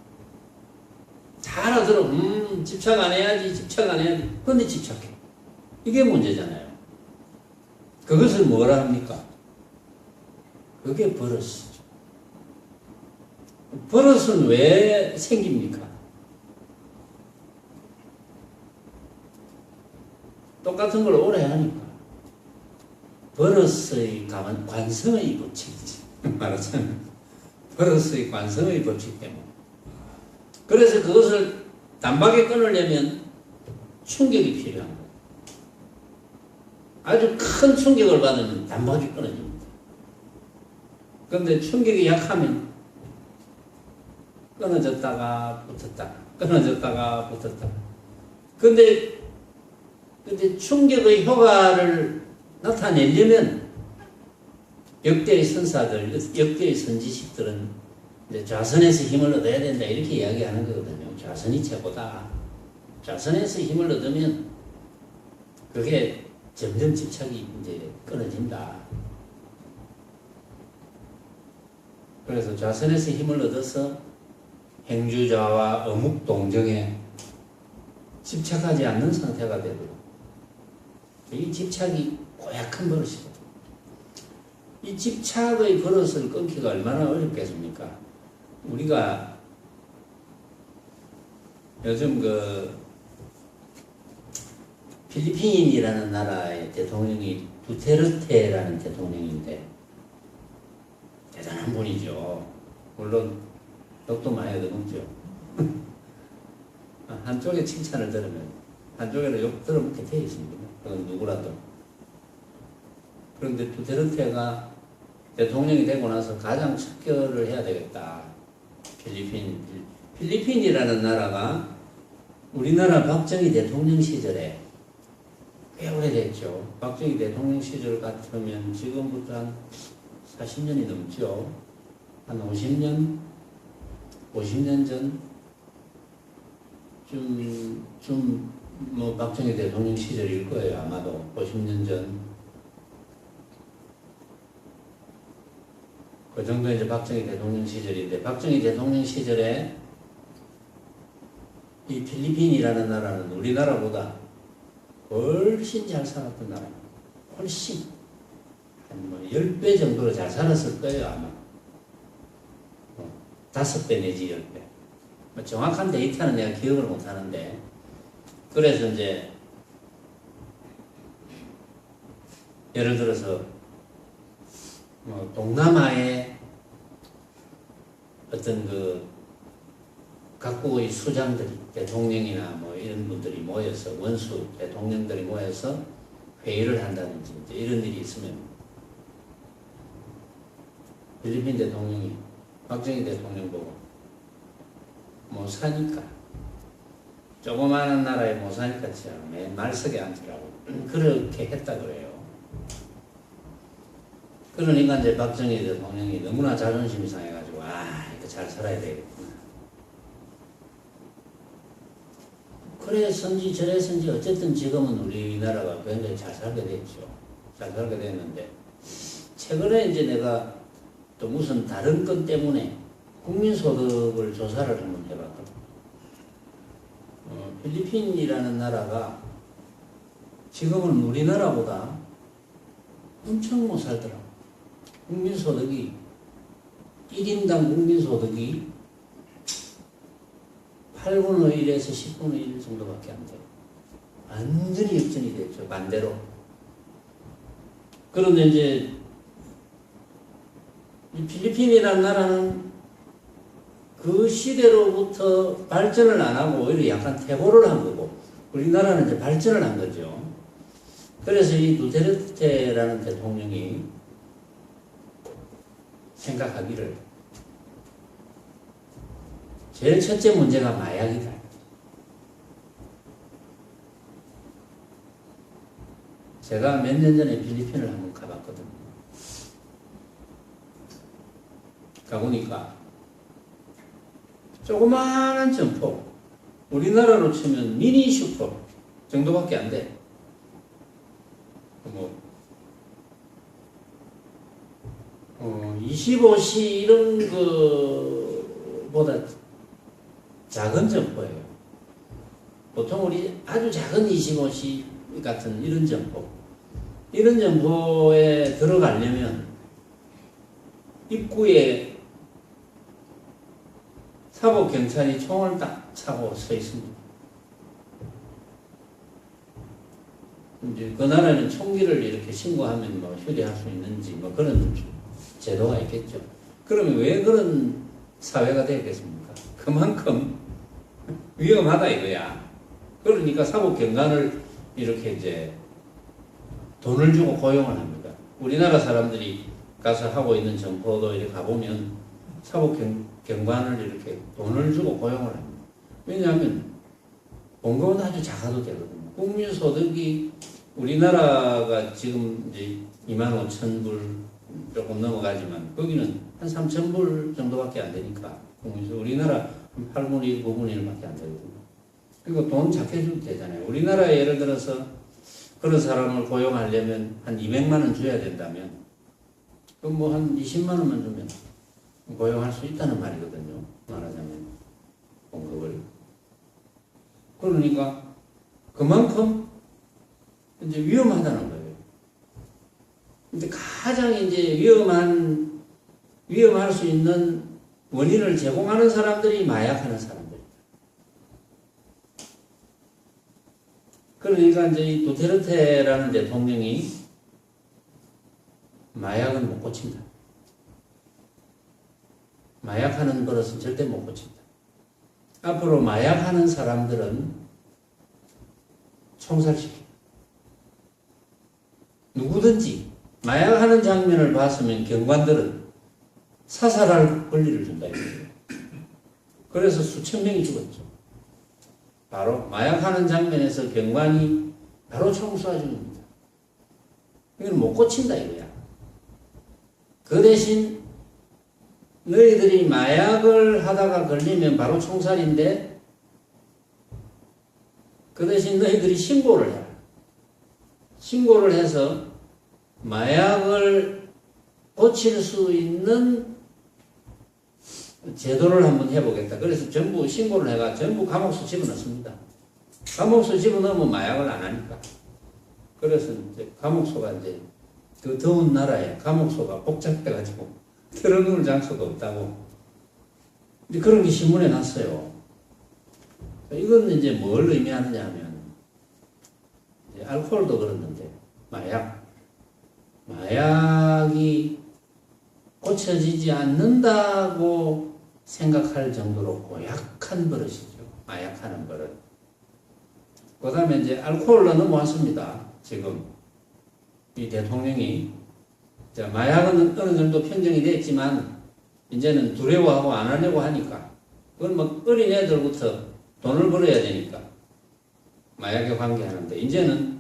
다 알아들어. 집착 안 해야지, 집착 안 해야지. 근데 집착해. 이게 문제잖아요. 그것을 뭐라 합니까? 그게 버릇이죠. 버릇은 왜 생깁니까? 똑같은 걸 오래 하니까. 버릇의 관성의 법칙이지. 말하자면. 버릇의 관성의 법칙 때문에. 그래서 그것을 단박에 끊으려면 충격이 필요한 거예요. 아주 큰 충격을 받으면 단박에 끊어집니다. 그런데 충격이 약하면 끊어졌다가 붙었다가 끊어졌다가 붙었다가. 근데 충격의 효과를 나타내려면 역대의 선사들, 역대의 선지식들은 이제 좌선에서 힘을 얻어야 된다 이렇게 이야기하는 거거든요. 좌선이 최고다. 좌선에서 힘을 얻으면 그게 점점 집착이 이제 끊어진다. 그래서 좌선에서 힘을 얻어서 행주자와 어묵동정에 집착하지 않는 상태가 되도록. 이 집착이 고약한 버릇이거든요. 이 집착의 버릇을 끊기가 얼마나 어렵겠습니까? 우리가 요즘 필리핀이라는 나라의 대통령이 두테르테라는 대통령인데 대단한 분이죠. 물론 욕도 많이 얻어먹죠. 한쪽에 칭찬을 들으면 한쪽에는 욕 들어먹게 되어 있습니다. 그건 누구라도. 그런데 두테르테가 대통령이 되고 나서 가장 척결을 해야 되겠다. 필리핀이라는 나라가 우리나라 박정희 대통령 시절에 꽤 오래됐죠. 박정희 대통령 시절 같으면 지금부터 한 40년이 넘죠. 한 50년 전 뭐 박정희 대통령 시절일 거예요. 아마도 50년 전. 그 정도 이제 박정희 대통령 시절인데, 박정희 대통령 시절에 이 필리핀이라는 나라는 우리나라보다 훨씬 잘 살았던 나라입니다. 훨씬. 한 뭐 10배 정도로 잘 살았을 거예요, 아마. 5배 내지 10배. 뭐 정확한 데이터는 내가 기억을 못 하는데, 그래서 이제, 예를 들어서, 뭐 동남아의 어떤 각국의 수장들이, 대통령이나 뭐 이런 분들이 모여서, 원수 대통령들이 모여서 회의를 한다든지, 이제 이런 일이 있으면, 필리핀 대통령이 박정희 대통령 보고, 못 사니까, 조그마한 나라에 못 사니까 맨 말석에 앉으라고 그렇게 했다 그래요. 그러니까 이제 박정희 대통령이 너무나 자존심이 상해가지고 이거 잘 살아야 되겠구나. 그래서인지 저래서인지 어쨌든 지금은 우리나라가 굉장히 잘 살게 됐죠. 잘 살게 됐는데 최근에 이제 내가 또 무슨 다른 건 때문에 국민소득을 조사를 한번 해봤거든요. 필리핀이라는 나라가 지금은 우리나라보다 엄청 못 살더라고요. 국민소득이 1인당 국민소득이 8분의 1에서 10분의 1 정도밖에 안 돼요. 완전히 역전이 됐죠. 반대로. 그런데 이제 이 필리핀이라는 나라는 그 시대로부터 발전을 안 하고 오히려 약간 퇴보를 한 거고 우리나라는 이제 발전을 한 거죠. 그래서 이 두테르테라는 대통령이 생각하기를 제일 첫째 문제가 마약이다. 제가 몇 년 전에 필리핀을 한번 가봤거든요. 가보니까 조그마한 점포, 우리나라로 치면 미니 슈퍼 정도밖에 안 돼. 25시 이런 거보다 작은 점포예요. 보통 우리 아주 작은 25시 같은 이런 점포. 이런 점포에 들어가려면 입구에 사법경찰이 총을 딱 차고 서 있습니다. 이제 그 나라는 총기를 이렇게 신고하면 뭐 휴대할 수 있는지 뭐 그런 제도가 있겠죠. 그러면 왜 그런 사회가 되겠습니까? 그만큼 위험하다 이거야. 그러니까 사법경관을 이렇게 이제 돈을 주고 고용을 합니다. 우리나라 사람들이 가서 하고 있는 점포도 이렇게 가보면 사법경관을 이렇게 돈을 주고 고용을 합니다. 왜냐하면 봉급은 아주 작아도 되거든요. 국민소득이 우리나라가 지금 이제 25,000불 조금 넘어가지만 거기는 한 3,000불 정도밖에 안 되니까 우리나라 한 8분의 1, 9분의 1밖에 안 되거든요. 그리고 돈 작게 줘도 되잖아요. 우리나라에 예를 들어서 그런 사람을 고용하려면 한 200만 원 줘야 된다면 그럼 뭐 한 20만 원만 주면 고용할 수 있다는 말이거든요. 말하자면 봉급을. 그러니까 그만큼 이제 위험하다는 거예요. 근데 가장 이제 위험할 수 있는 원인을 제공하는 사람들이 마약하는 사람들이다. 그러니까 이제 이 두테르테라는 대통령이 마약은 못 고친다. 마약하는 버릇은 절대 못 고친다. 앞으로 마약하는 사람들은 총살시킨다. 누구든지 마약하는 장면을 봤으면 경관들은 사살할 권리를 준다. 그래서 수천 명이 죽었죠. 바로 마약하는 장면에서 경관이 바로 총 쏴 죽입니다. 이건 못 고친다 이거야. 그 대신 너희들이 마약을 하다가 걸리면 바로 총살인데 그 대신 너희들이 신고를 해라. 신고를 해서 마약을 고칠 수 있는 제도를 한번 해보겠다. 그래서 전부 신고를 해가 전부 감옥수 집어넣습니다. 감옥수 집어넣으면 마약을 안 하니까. 그래서 이제 감옥소가 이제 그 더운 나라에 감옥소가 복잡해가지고 털어놓을 장소도 없다고. 근데 그런 게 신문에 났어요. 이건 이제 뭘 의미하느냐 하면 알코올도 그렇는데 마약이 고쳐지지 않는다고 생각할 정도로 고약한 버릇이죠. 마약하는 버릇. 그 다음에 이제 알코올로 넘어왔습니다. 지금 이 대통령이 마약은 어느 정도 편정이 됐지만 이제는 두려워하고 안 하려고 하니까 그건 뭐 어린애들부터 돈을 벌어야 되니까 마약에 관계하는데 이제는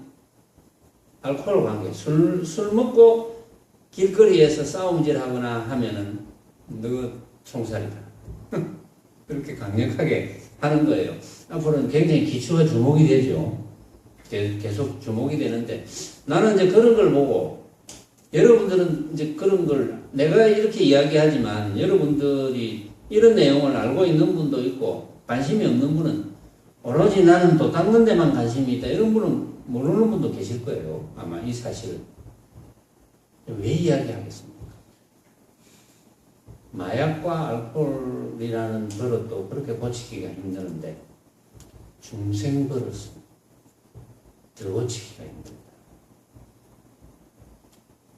알코올 관계, 술 먹고 길거리에서 싸움질 하거나 하면은 너 총살이다. 그렇게 강력하게 하는 거예요. 앞으로는 굉장히 기초가 주목이 되죠. 계속 주목이 되는데 나는 이제 그런 걸 보고 여러분들은 이제 그런 걸 내가 이렇게 이야기하지만 여러분들이 이런 내용을 알고 있는 분도 있고 관심이 없는 분은 오로지 나는 또 닦는 데만 관심이 있다 이런 분은 모르는 분도 계실 거예요. 아마 이 사실을. 왜 이야기하겠습니까? 마약과 알코올이라는 버릇도 그렇게 고치기가 힘드는데 중생 버릇은 더 고치기가 힘듭니다.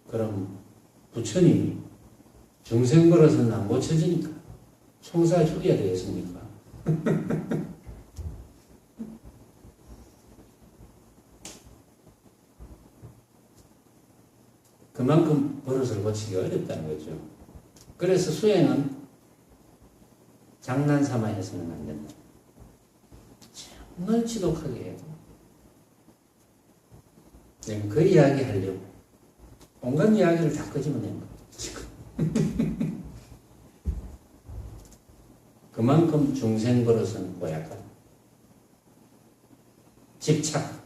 그럼 부처님이 중생 버릇은 안 고쳐지니까 총사 죽여야 되겠습니까? 그만큼 버릇을 고치기 어렵다는 거죠. 그래서 수행은 장난삼아 해서는 안 된다. 정말 지독하게 해야 돼. 내가 그 이야기 하려고 온갖 이야기를 다 끄집어낸 거야, 지금. 그만큼 중생 버릇은 고약하다. 집착,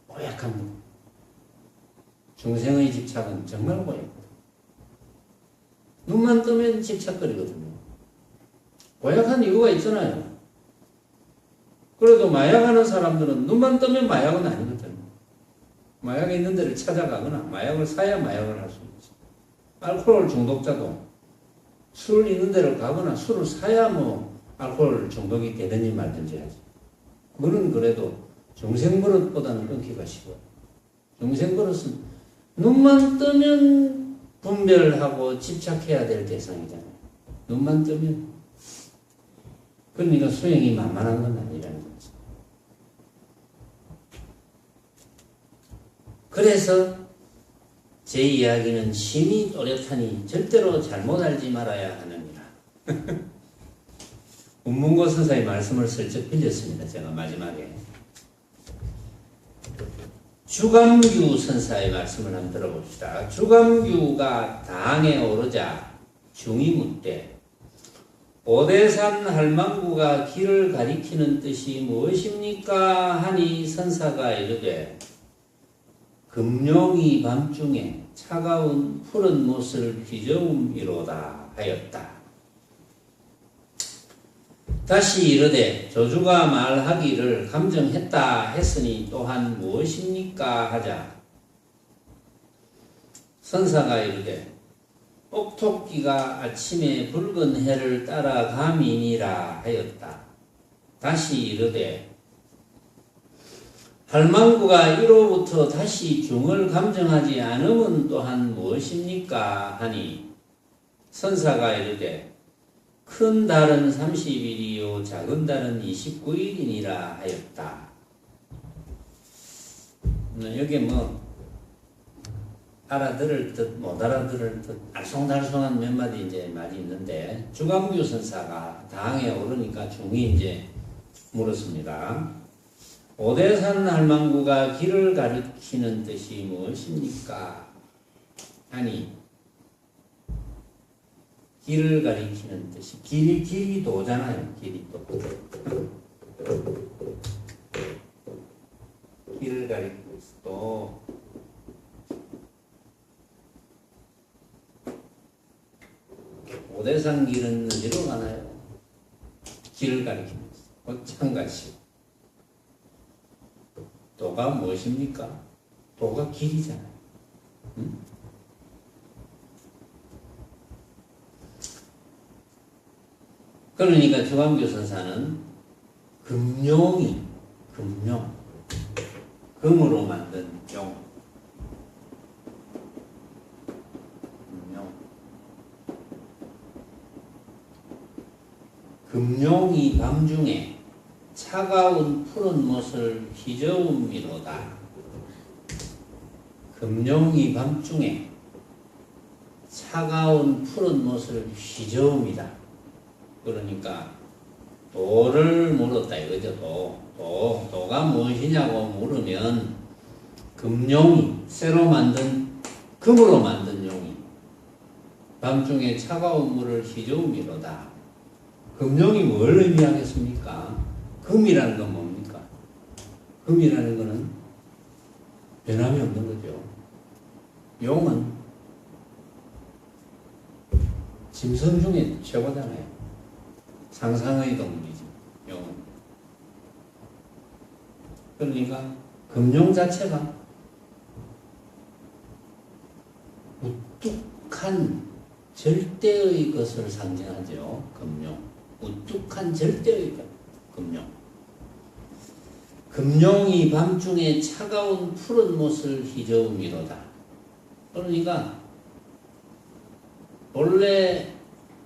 고약한 것. 중생의 집착은 정말 고약하다. 눈만 뜨면 집착거리거든요. 고약한 이유가 있잖아요. 그래도 마약하는 사람들은 눈만 뜨면 마약은 아니거든요. 마약이 있는 데를 찾아가거나 마약을 사야 마약을 할 수 있지. 알코올 중독자도 술 있는 데를 가거나 술을 사야 뭐 알코올 중독이 되든지 말든지 하지. 그는 그래도 중생버릇보다는 끊기가 쉬워요. 중생버릇은 눈만 뜨면 분별하고 집착해야 될 대상이잖아요. 눈만 뜨면. 그러니까 수행이 만만한 건 아니라는 거지. 그래서 제 이야기는 심히 또렷하니 절대로 잘못 알지 말아야 하느니라. 운문고 선사의 말씀을 슬쩍 빌렸습니다. 제가 마지막에. 주감규 선사의 말씀을 한번 들어봅시다. 주감규가 당에 오르자 중이 묻되 오대산 할망구가 길을 가리키는 뜻이 무엇입니까? 하니 선사가 이르되 금룡이 밤중에 차가운 푸른 못을 휘저음이로다 하였다. 다시 이르되 조주가 말하기를 감정했다 했으니 또한 무엇입니까? 하자 선사가 이르되 옥토끼가 아침에 붉은 해를 따라감이니라 하였다. 다시 이르되 할망구가 이로부터 다시 중을 감정하지 않음은 또한 무엇입니까? 하니 선사가 이르되 큰 달은 30일이요 작은 달은 29일이니라 하였다. 여기 뭐 알아들을 듯 못 알아들을 듯 알쏭달쏭한 몇 마디 이제 말이 있는데 주감규 선사가 당에 오르니까 중이 이제 물었습니다. 오대산 할망구가 길을 가리키는 뜻이 무엇입니까? 아니 길을 가리키는 뜻이 길이도잖아요. 길이도 길을 가리키고 있어. 오대산 길은 어디로 가나요? 길을 가리키는 마찬가지. 도가 무엇입니까? 도가 길이잖아요. 응? 그러니까 주감규 선사는 금룡이 금으로 만든 용 금룡이 밤중에 차가운 푸른 못을 휘저음이로다. 금룡이 밤중에 차가운 푸른 못을 휘저음이다. 그러니까 도를 물었다 이거죠. 도가 무엇이냐고 물으면 금룡이 새로 만든 금으로 만든 용이 밤중에 차가운 물을 휘저음이로다. 금룡이 뭘 의미하겠습니까? 금이라는 건 뭡니까? 금이라는 거는 변함이 없는 거죠. 용은 짐승 중에 최고잖아요. 상상의 동물이지, 용은. 그러니까 금룡 자체가 우뚝한 절대의 것을 상징하죠. 금룡. 우뚝한 절대의 것. 금룡. 금룡이 밤중에 차가운 푸른 못을 휘저음이로다. 그러니까 본래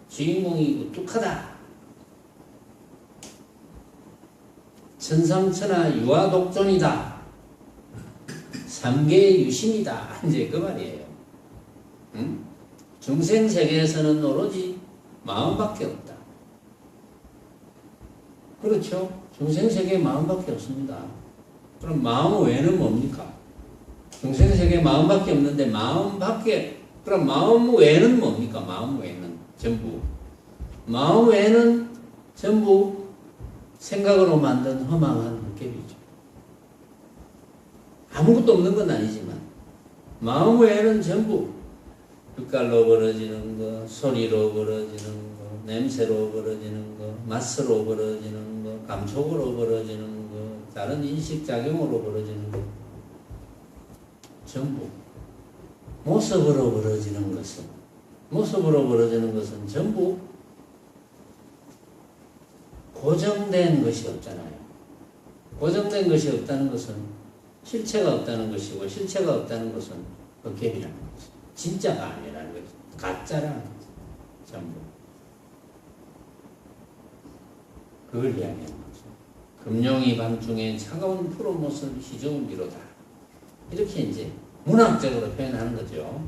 주인공이 우뚝하다. 천상천하 유아독존이다. 삼계의 유심이다. 이제 그 말이에요. 응? 중생세계에서는 오로지 마음밖에 없다. 그렇죠? 중생세계에 마음밖에 없습니다. 그럼 마음 외에는 뭡니까? 중생세계에 마음밖에 없는데 그럼 마음 외에는 뭡니까? 마음 외에는 전부 마음 외에는 전부 생각으로 만든 허망한 헛개비죠. 아무것도 없는 건 아니지만 마음 외에는 전부 빛깔로 벌어지는 거, 소리로 벌어지는 거, 냄새로 벌어지는 거, 맛으로 벌어지는 거, 감촉으로 벌어지는 거, 다른 인식작용으로 벌어지는 거, 전부 모습으로 벌어지는 것은 전부 고정된 것이 없잖아요. 고정된 것이 없다는 것은 실체가 없다는 것이고, 실체가 없다는 것은 헛개비라는 거죠. 진짜가 아니라는 거죠. 가짜라는 거죠. 전부. 그걸 이야기하는 거죠. 금룡이 밤중에 차가운 푸른 옷을 휘저은 미로다. 이렇게 이제 문학적으로 표현하는 거죠.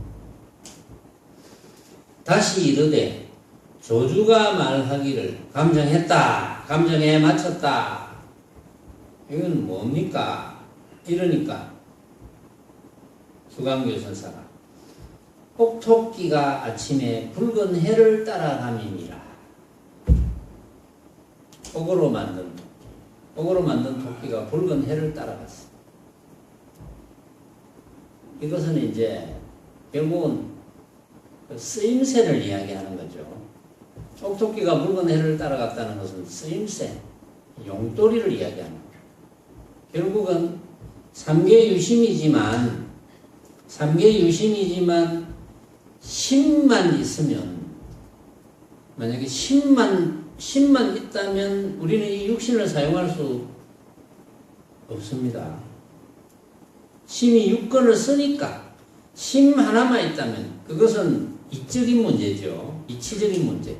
다시 이르되 조주가 말하기를 감정했다, 감정에 맞췄다. 이건 뭡니까? 이러니까 수강교 선사가 혹토끼가 아침에 붉은 해를 따라감이니라. 옥으로 만든 토끼가 붉은 해를 따라갔어. 이것은 이제 결국은 쓰임새를 이야기하는 거죠. 옥토끼가 붉은 해를 따라갔다는 것은 쓰임새, 용도리를 이야기하는 거죠. 결국은 삼계유심이지만 심만 있으면, 만약에 심만 있다면 우리는 이 육신을 사용할 수 없습니다. 심이 육권을 쓰니까 심 하나만 있다면 그것은 이적인 문제죠. 이치적인 문제.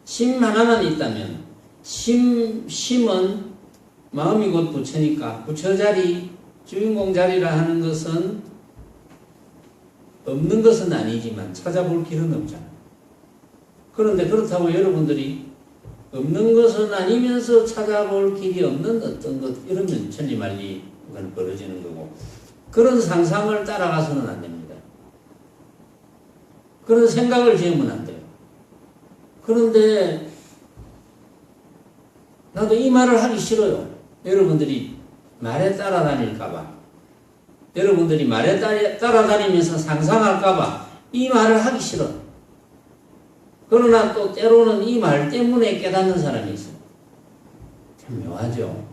심 하나만 있다면 심은 마음이 곧 부처니까 부처 자리, 주인공 자리라 하는 것은 없는 것은 아니지만 찾아볼 길은 없잖아요. 그런데 그렇다고 여러분들이 없는 것은 아니면서 찾아볼 길이 없는 어떤 것, 이러면 천리말리가 벌어지는 거고, 그런 상상을 따라가서는 안 됩니다. 그런 생각을 지으면 안 돼요. 그런데 나도 이 말을 하기 싫어요. 여러분들이 말에 따라다닐까봐, 여러분들이 말에 따라다니면서 상상할까봐 이 말을 하기 싫어. 그러나 또 때로는 이 말 때문에 깨닫는 사람이 있어요. 참 묘하죠.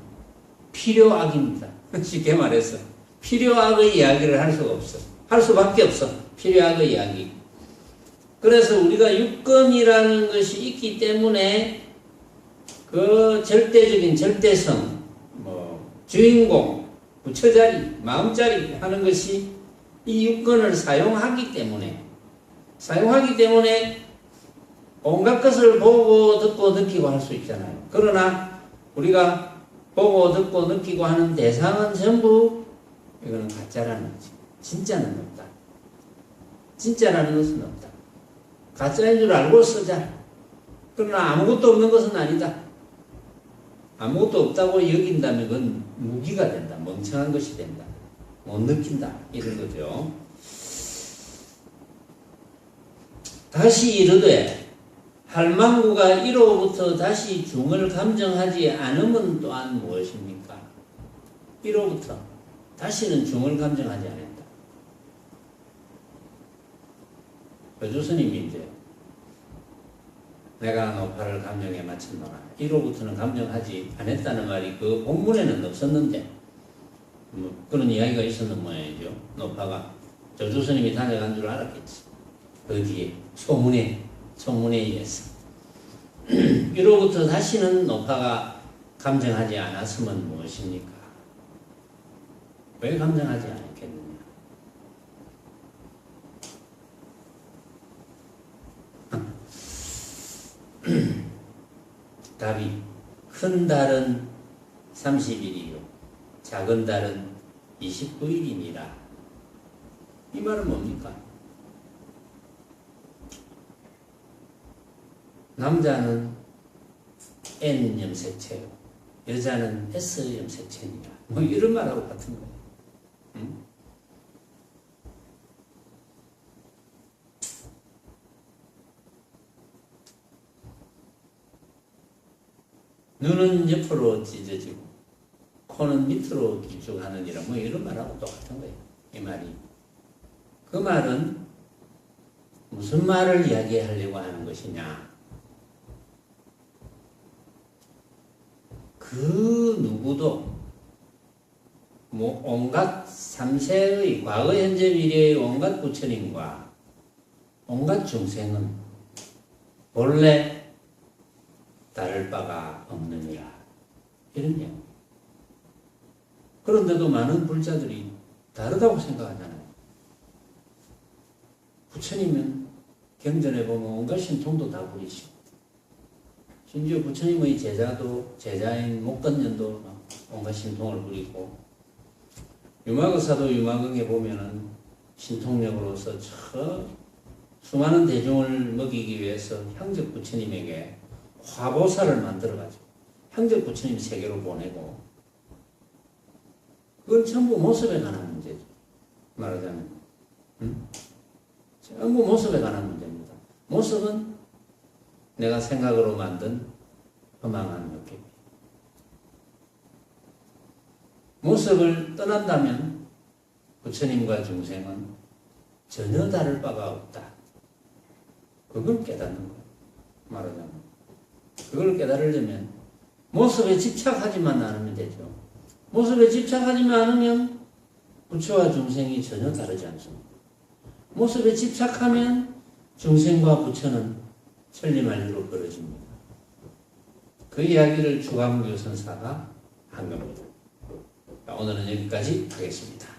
필요악입니다. 쉽게 말해서 필요악의 이야기를 할 수가 없어. 할 수밖에 없어. 필요악의 이야기. 그래서 우리가 육건이라는 것이 있기 때문에 그 절대적인 절대성, 주인공, 부처자리, 마음자리 하는 것이 이 육건을 사용하기 때문에 온갖 것을 보고 듣고 느끼고 할 수 있잖아요. 그러나 우리가 보고 듣고 느끼고 하는 대상은 전부 이거는 가짜라는 거지. 진짜는 없다. 진짜라는 것은 없다. 가짜인 줄 알고 쓰자. 그러나 아무것도 없는 것은 아니다. 아무것도 없다고 여긴다면 그건 무기가 된다. 멍청한 것이 된다. 못 느낀다. 이런 거죠. 다시 이르되 할망구가 이로부터 다시 중을 감정하지 않으면 또한 무엇입니까? 이로부터 다시는 중을 감정하지 않았다. 교주스님이 이제 내가 노파를 감정에 맞췄노라. 이로부터는 감정하지 않았다는 말이 그 본문에는 없었는데 그런 이야기가 있었는 모양이죠. 노파가 조주스님이 다녀간 줄 알았겠지. 그 뒤에 소문에 의해서 이로부터 다시는 노파가 감정하지 않았으면 무엇입니까? 왜 감정하지 않았겠느냐? 답이 큰 달은 30일이요 작은 달은 29일이니라. 이 말은 뭡니까? 남자는 N 염색체요, 여자는 S 염색체니라. 뭐 이런 말하고 같은 거예요. 응? 눈은 옆으로 찢어지고 코는 밑으로 길쭉하느니라. 뭐 이런 말하고 똑같은 거예요. 이 말이. 그 말은 무슨 말을 이야기하려고 하는 것이냐? 그 누구도 뭐 온갖 삼세의 과거 현재 미래의 온갖 부처님과 온갖 중생은 본래 다를 바가 없느니라. 이런 이야기. 그런데도 많은 불자들이 다르다고 생각하잖아요. 부처님은 경전에 보면 온갖 신통도 다 부리시고 심지어 부처님의 제자도 제자인 목건년도 막 온갖 신통을 부리고 유마거사도 유마경에 보면은 신통력으로서 저 수많은 대중을 먹이기 위해서 향적 부처님에게 화보사를 만들어가지고 향적 부처님 세계로 보내고 그건 전부 모습에 관한 문제죠. 말하자면 전부 모습에 관한 문제입니다. 모습은 내가 생각으로 만든 허망한 느낌. 모습을 떠난다면 부처님과 중생은 전혀 다를 바가 없다. 그걸 깨닫는 거예요. 말하자면. 그걸 깨달으려면 모습에 집착하지만 않으면 되죠. 모습에 집착하지만 않으면 부처와 중생이 전혀 다르지 않습니다. 모습에 집착하면 중생과 부처는 천리만리로 벌어집니다. 그 이야기를 주광교 선사가 한 겁니다. 오늘은 여기까지 하겠습니다.